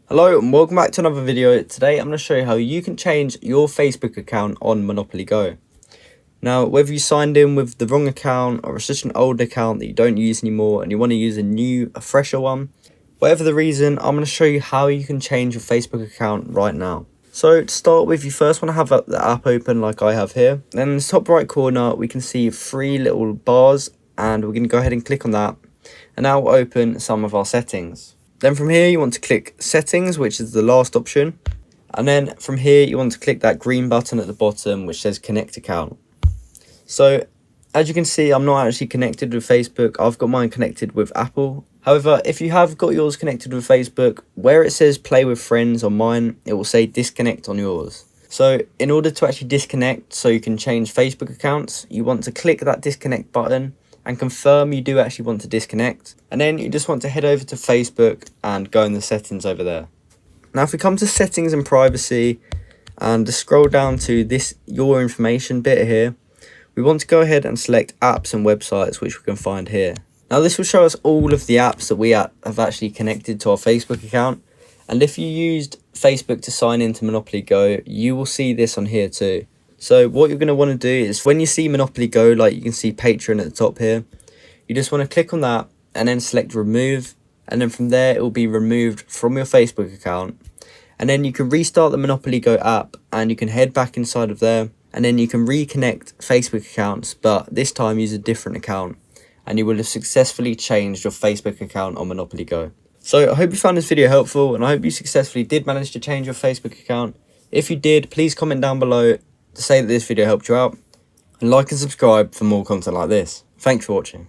Hello and welcome back to another video. Today I'm going to show you how you can change your Facebook account on Monopoly Go. Now, whether you signed in with the wrong account or it's just an old account that you don't use anymore and you want to use a fresher one, whatever the reason, I'm going to show you how you can change your Facebook account right now. So to start with, you first want to have the app open like I have here. Then in the top right corner we can see 3 little bars, and we're going to go ahead and click on that, and that will open some of our settings. Then from here you want to click settings, which is the last option, and then from here you want to click that green button at the bottom which says connect account. So as you can see, I'm not actually connected with Facebook. I've got mine connected with Apple. However, if you have got yours connected with Facebook, where it says play with friends on mine, it will say disconnect on yours. So in order to actually disconnect so you can change Facebook accounts, you want to click that disconnect button and confirm you do actually want to disconnect, and then you just want to head over to Facebook and go in the settings over there. Now if we come to settings and privacy and just scroll down to this your information bit here, we want to go ahead and select apps and websites, which we can find here. Now this will show us all of the apps that we have actually connected to our Facebook account, and if you used Facebook to sign into Monopoly Go, you will see this on here too. So what you're going to want to do is when you see Monopoly Go, like you can see Patreon at the top here, you just want to click on that and then select remove, and then from there it will be removed from your Facebook account, and then you can restart the Monopoly Go app and you can head back inside of there, and then you can reconnect Facebook accounts, but this time use a different account, and you will have successfully changed your Facebook account on Monopoly Go. So I hope you found this video helpful, and I hope you successfully did manage to change your Facebook account. If you did, please comment down below to say that this video helped you out, and like and subscribe for more content like this. Thanks for watching.